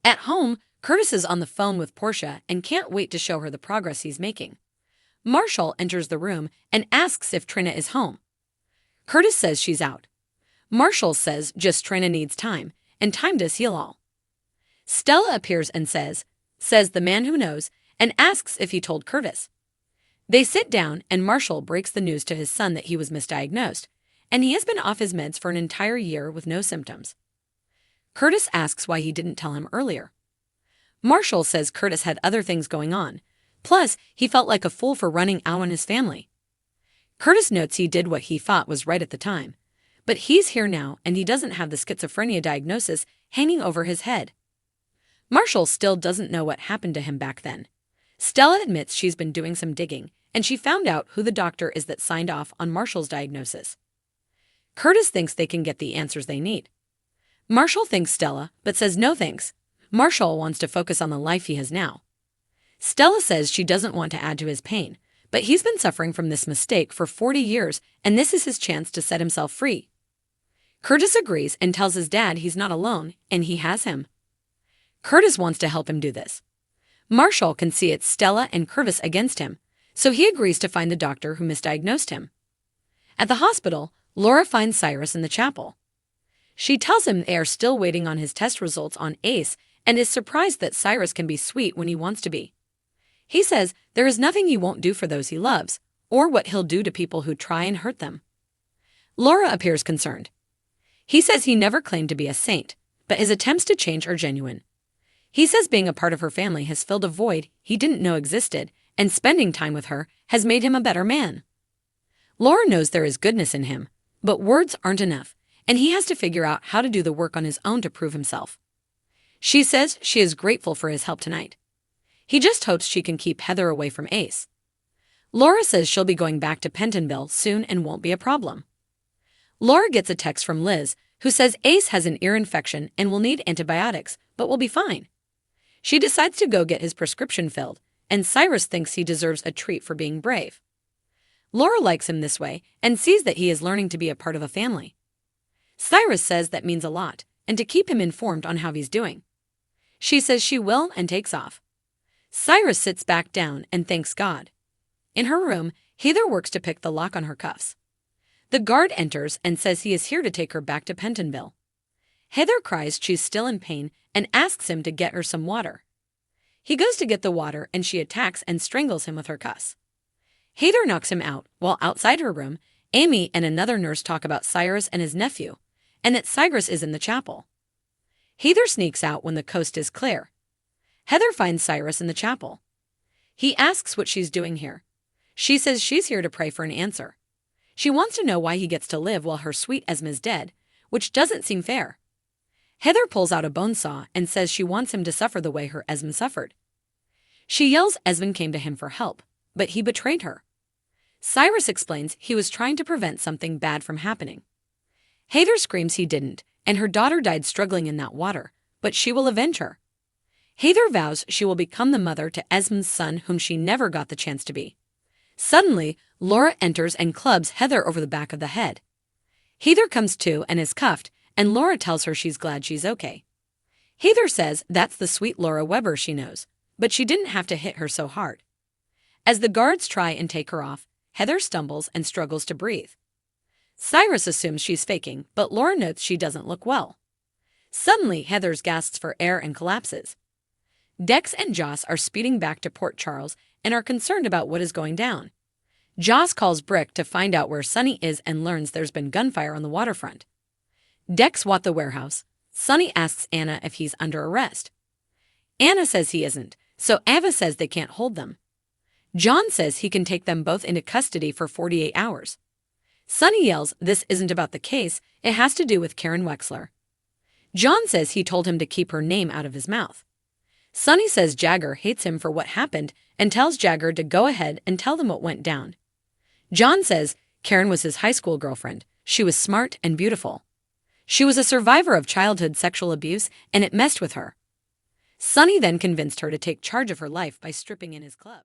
At home, Curtis is on the phone with Portia and can't wait to show her the progress he's making. Marshall enters the room and asks if Trina is home. Curtis says she's out. Marshall says just Trina needs time, and time does heal all. Stella appears and says the man who knows, and asks if he told Curtis. They sit down and Marshall breaks the news to his son that he was misdiagnosed, and he has been off his meds for an entire year with no symptoms. Curtis asks why he didn't tell him earlier. Marshall says Curtis had other things going on, plus he felt like a fool for running out on his family. Curtis notes he did what he thought was right at the time, but he's here now and he doesn't have the schizophrenia diagnosis hanging over his head. Marshall still doesn't know what happened to him back then. Stella admits she's been doing some digging, and she found out who the doctor is that signed off on Marshall's diagnosis. Curtis thinks they can get the answers they need. Marshall thanks Stella, but says no thanks. Marshall wants to focus on the life he has now. Stella says she doesn't want to add to his pain, but he's been suffering from this mistake for 40 years, and this is his chance to set himself free. Curtis agrees and tells his dad he's not alone, and he has him. Curtis wants to help him do this. Marshall can see it's Stella and Curtis against him, so he agrees to find the doctor who misdiagnosed him. At the hospital, Laura finds Cyrus in the chapel. She tells him they are still waiting on his test results on ACE and is surprised that Cyrus can be sweet when he wants to be. He says there is nothing he won't do for those he loves, or what he'll do to people who try and hurt them. Laura appears concerned. He says he never claimed to be a saint, but his attempts to change are genuine. He says being a part of her family has filled a void he didn't know existed, and spending time with her has made him a better man. Laura knows there is goodness in him, but words aren't enough, and he has to figure out how to do the work on his own to prove himself. She says she is grateful for his help tonight. He just hopes she can keep Heather away from Ace. Laura says she'll be going back to Pentonville soon and won't be a problem. Laura gets a text from Liz, who says Ace has an ear infection and will need antibiotics, but will be fine. She decides to go get his prescription filled, and Cyrus thinks he deserves a treat for being brave. Laura likes him this way and sees that he is learning to be a part of a family. Cyrus says that means a lot, and to keep him informed on how he's doing. She says she will and takes off. Cyrus sits back down and thanks God. In her room, Heather works to pick the lock on her cuffs. The guard enters and says he is here to take her back to Pentonville. Heather cries she's still in pain and asks him to get her some water. He goes to get the water and she attacks and strangles him with her cuffs. Heather knocks him out, while outside her room, Amy and another nurse talk about Cyrus and his nephew, and that Cyrus is in the chapel. Heather sneaks out when the coast is clear. Heather finds Cyrus in the chapel. He asks what she's doing here. She says she's here to pray for an answer. She wants to know why he gets to live while her sweet Esme is dead, which doesn't seem fair. Heather pulls out a bone saw and says she wants him to suffer the way her Esme suffered. She yells Esme came to him for help, but he betrayed her. Cyrus explains he was trying to prevent something bad from happening. Heather screams he didn't, and her daughter died struggling in that water, but she will avenge her. Heather vows she will become the mother to Esme's son whom she never got the chance to be. Suddenly, Laura enters and clubs Heather over the back of the head. Heather comes to and is cuffed, and Laura tells her she's glad she's okay. Heather says that's the sweet Laura Weber she knows, but she didn't have to hit her so hard. As the guards try and take her off, Heather stumbles and struggles to breathe. Cyrus assumes she's faking, but Laura notes she doesn't look well. Suddenly, Heather gasps for air and collapses. Dex and Joss are speeding back to Port Charles and are concerned about what is going down. Joss calls Brick to find out where Sonny is and learns there's been gunfire on the waterfront. Dex wants the warehouse. Sonny asks Anna if he's under arrest. Anna says he isn't, so Ava says they can't hold them. John says he can take them both into custody for 48 hours. Sonny yells this isn't about the case, it has to do with Karen Wexler. John says he told him to keep her name out of his mouth. Sonny says Jagger hates him for what happened and tells Jagger to go ahead and tell them what went down. John says Karen was his high school girlfriend. She was smart and beautiful. She was a survivor of childhood sexual abuse, and it messed with her. Sonny then convinced her to take charge of her life by stripping in his club.